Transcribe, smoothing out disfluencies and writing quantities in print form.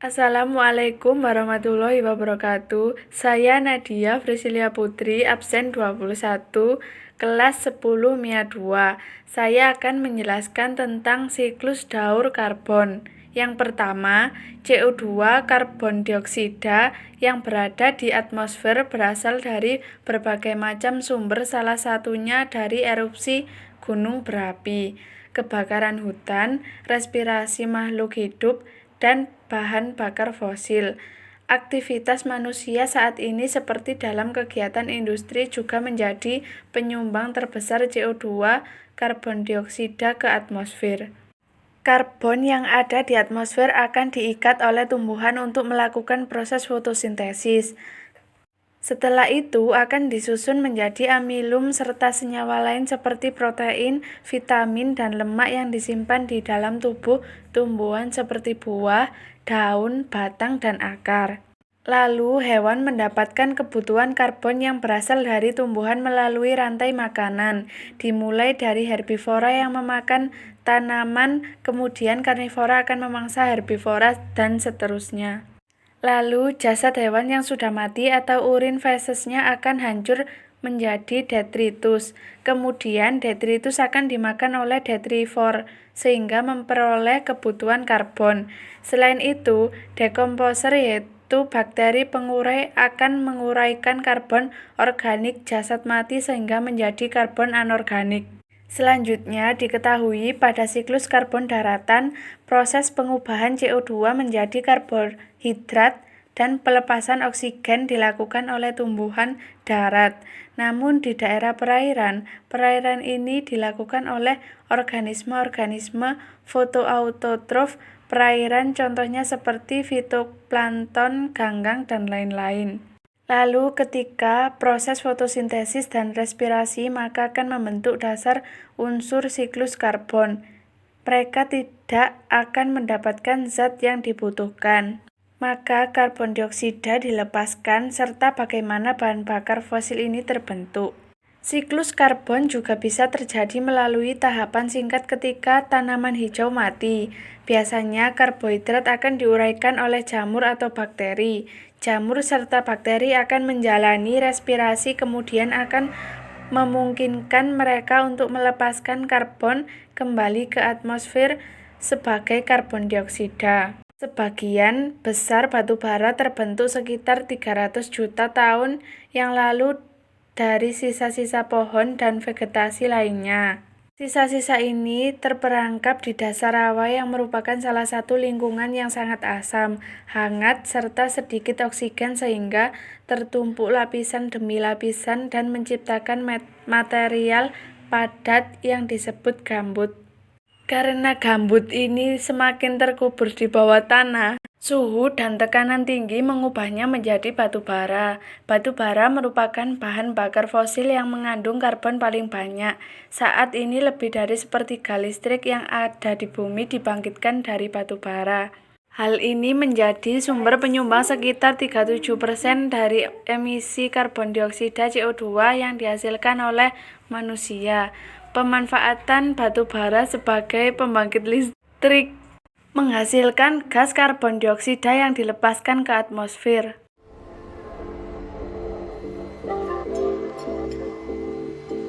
Assalamualaikum warahmatullahi wabarakatuh. Saya Nadia Frisilia Putri, absen 21, kelas 10 MIA 2. Saya akan menjelaskan tentang siklus daur karbon. Yang pertama, CO2 karbon dioksida yang berada di atmosfer berasal dari berbagai macam sumber, salah satunya dari erupsi gunung berapi, kebakaran hutan, respirasi makhluk hidup, dan bahan bakar fosil. Aktivitas manusia saat ini seperti dalam kegiatan industri juga menjadi penyumbang terbesar CO2 karbon dioksida ke atmosfer. Karbon yang ada di atmosfer akan diikat oleh tumbuhan untuk melakukan proses fotosintesis. Setelah itu akan disusun menjadi amilum serta senyawa lain seperti protein, vitamin, dan lemak yang disimpan di dalam tubuh tumbuhan seperti buah, daun, batang, dan akar. Lalu hewan mendapatkan kebutuhan karbon yang berasal dari tumbuhan melalui rantai makanan, dimulai dari herbivora yang memakan tanaman, kemudian karnivora akan memangsa herbivora, dan seterusnya. Lalu, jasad hewan yang sudah mati atau urin fesesnya akan hancur menjadi detritus. Kemudian, detritus akan dimakan oleh detrivor, sehingga memperoleh kebutuhan karbon. Selain itu, dekomposer yaitu bakteri pengurai akan menguraikan karbon organik jasad mati sehingga menjadi karbon anorganik. Selanjutnya, diketahui pada siklus karbon daratan, proses pengubahan CO2 menjadi karbohidrat dan pelepasan oksigen dilakukan oleh tumbuhan darat. Namun di daerah perairan ini dilakukan oleh organisme-organisme fotoautotrof perairan, contohnya seperti fitoplankton, ganggang, dan lain-lain. Lalu ketika proses fotosintesis dan respirasi maka akan membentuk dasar unsur siklus karbon. Mereka tidak akan mendapatkan zat yang dibutuhkan. Maka karbon dioksida dilepaskan serta bagaimana bahan bakar fosil ini terbentuk. Siklus karbon juga bisa terjadi melalui tahapan singkat ketika tanaman hijau mati. Biasanya karbohidrat akan diuraikan oleh jamur atau bakteri. Jamur serta bakteri akan menjalani respirasi kemudian akan memungkinkan mereka untuk melepaskan karbon kembali ke atmosfer sebagai karbon dioksida. Sebagian besar batu bara terbentuk sekitar 300 juta tahun yang lalu dari sisa-sisa pohon dan vegetasi lainnya. Sisa-sisa ini terperangkap di dasar rawa yang merupakan salah satu lingkungan yang sangat asam, hangat, serta sedikit oksigen sehingga tertumpuk lapisan demi lapisan dan menciptakan material padat yang disebut gambut. Karena gambut ini semakin terkubur di bawah tanah, suhu dan tekanan tinggi mengubahnya menjadi batu bara. Batu bara merupakan bahan bakar fosil yang mengandung karbon paling banyak. Saat ini lebih dari sepertiga listrik yang ada di bumi dibangkitkan dari batu bara. Hal ini menjadi sumber penyumbang sekitar 37% dari emisi karbon dioksida CO2 yang dihasilkan oleh manusia. Pemanfaatan batu bara sebagai pembangkit listrik menghasilkan gas karbon dioksida yang dilepaskan ke atmosfer.